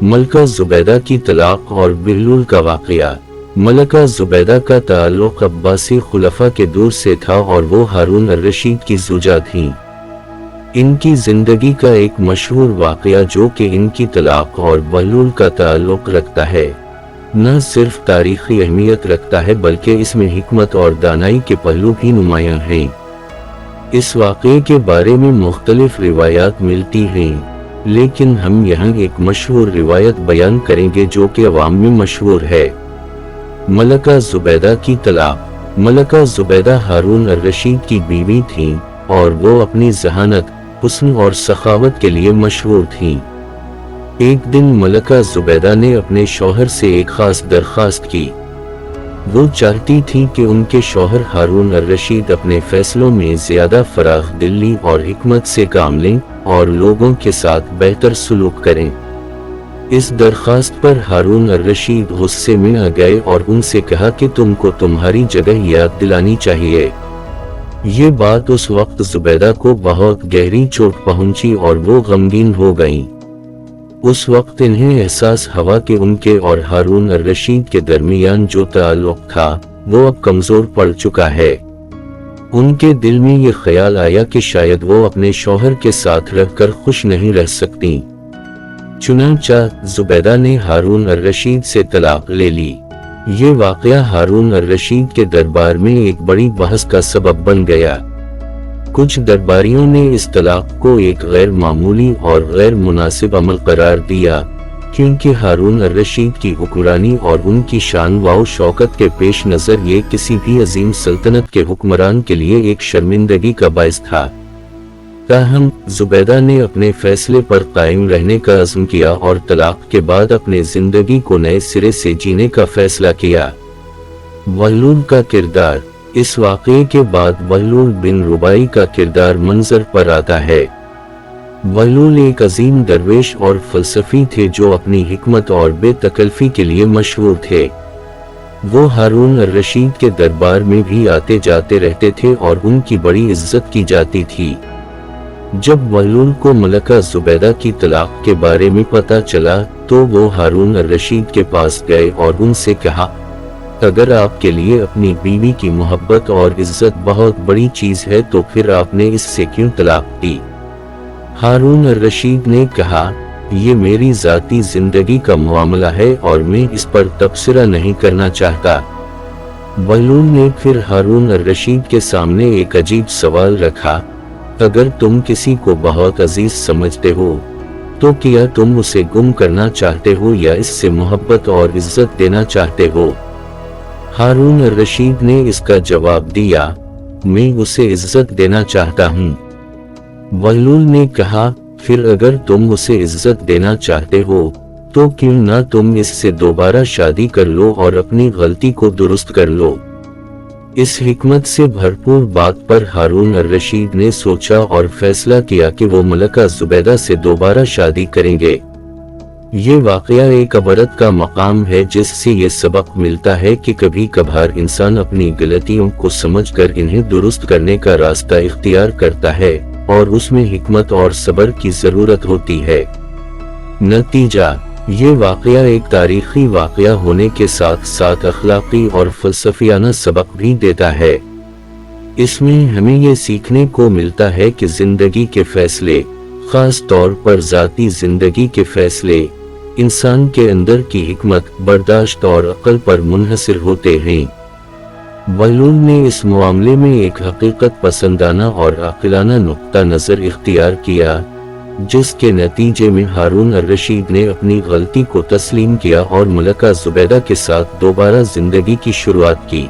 मलका जुबैदा की तलाक और बहलूल का वाक़या। मलका जुबैदा का ताल्लुक़ अब्बासी खुलफा के दूर से था और वो हारून अर-रशीद की ज़ौजा थीं। इनकी ज़िंदगी का एक मशहूर वाक़या जो कि इनकी तलाक और बहलूल का ताल्लुक़ रखता है, न सिर्फ तारीख़ी अहमियत रखता है बल्कि इसमें हिकमत और दानाई के पहलू भी नुमायां हैं। इस वाक़े के बारे में मुख्तलिफ रिवायात मिलती हैं, लेकिन हम यहाँ एक मशहूर रिवायत बयान करेंगे जो कि अवाम में मशहूर है। मलका जुबैदा की तलाक। मलका जुबैदा हारून अर-रशीद की बीवी थीं और वो अपनी ज़हानत, हुस्न और सखावत के लिए मशहूर थीं। एक दिन मलका जुबैदा ने अपने शौहर से एक खास दरख्वास्त की। वो चाहती थी कि उनके शौहर हारून अर-रशीद अपने फैसलों में ज़्यादा फराख दिली और हिकमत से काम लें और लोगों के साथ बेहतर सलूक करें। इस दरख्वास्त पर हारून अर-रशीद गुस्से में आ गए और उनसे कहा कि तुमको तुम्हारी जगह याद दिलानी चाहिए। ये बात उस वक्त जुबैदा को बहुत गहरी चोट पहुंची और वो गमगीन हो गईं। उस वक्त इन्हें एहसास हुआ कि उनके और हारून अर-रशीद के दरमियान जो ताल्लुक़ था वो अब कमज़ोर पड़ चुका है। उनके दिल में ये ख्याल आया कि शायद वो अपने शौहर के साथ रहकर खुश नहीं रह सकती। चुनांचा जुबैदा ने हारून अर-रशीद से तलाक ले ली। ये वाक़या हारून अर-रशीद के दरबार में एक बड़ी बहस का सबब बन गया। कुछ दरबारियों ने इस तलाक को एक गैर मामूली और गैर मुनासिब अमल करार दिया, क्योंकि हारून अर-रशीद की हुक्मरानी और उनकी शान व शौकत के पेश नज़र ये किसी भी अजीम सल्तनत के हुक्मरान के लिए एक शर्मिंदगी का बाइस था। ताहम जुबैदा ने अपने फैसले पर कायम रहने का अज़्म किया और तलाक के बाद अपने ज़िंदगी को नए सिरे से जीने का फैसला किया। बहलूल का किरदार। इस वाक़े के बाद बहलूल बिन रुबाई का किरदार मंजर पर आता है। बहलूल एक अजीम दरवेश और फ़लसफ़ी थे जो अपनी हिकमत और बेतकल्फ़ी के लिए मशहूर थे। वो हारून अर-रशीद के दरबार में भी आते जाते रहते थे और उनकी बड़ी इज्जत की जाती थी। जब बहलूल को मलका जुबैदा की तलाक के बारे में पता चला तो वो हारून अर-रशीद के पास गए और उनसे कहा, अगर आपके लिए अपनी बीवी की मोहब्बत और इज्जत बहुत बड़ी चीज है तो फिर आपने इससे क्यों तलाक दी? हारून अर-रशीद ने कहा, ये मेरी ज़ाती जिंदगी का मामला है और मैं इस पर तबसरा नहीं करना चाहता। बहलूल ने फिर हारून अर-रशीद के सामने एक अजीब सवाल रखा, अगर तुम किसी को बहुत अजीज समझते हो तो क्या तुम उसे गुम करना चाहते हो या इससे मोहब्बत और इज्जत देना चाहते हो? हारून अर-रशीद ने इसका जवाब दिया, मैं उसे इज्जत देना चाहता हूँ। बहलूल ने कहा, फिर अगर तुम उसे इज्जत देना चाहते हो तो क्यों ना तुम इससे दोबारा शादी कर लो और अपनी गलती को दुरुस्त कर लो। इस हिकमत से भरपूर बात पर हारून अर-रशीद ने सोचा और फैसला किया कि वो मलका जुबैदा से दोबारा शादी करेंगे। ये वाक़या एक अबरत का मकाम है जिससे ये सबक मिलता है कि कभी कभार इंसान अपनी गलतियों को समझकर इन्हें दुरुस्त करने का रास्ता इख्तियार करता है और उसमें हिकमत और सब्र की ज़रूरत होती है। नतीजा, ये वाक़या एक तारीख़ी वाक़या होने के साथ साथ अखलाक़ी और फ़लसफ़ियाना सबक भी देता है। इसमें हमें ये सीखने को मिलता है कि ज़िंदगी के फ़ैसले, ख़ास तौर पर ज़ाती ज़िंदगी के फ़ैसले, इंसान के अंदर की हिकमत, बर्दाश्त और अक़ल पर मुनहसर होते हैं। बहलूल ने इस मामले में एक हकीकत पसंदाना और अक़लाना नुक्ता नज़र इख्तियार किया, जिसके नतीजे में हारून अर-रशीद ने अपनी गलती को तस्लीम किया और मलका जुबैदा के साथ दोबारा जिंदगी की शुरुआत की।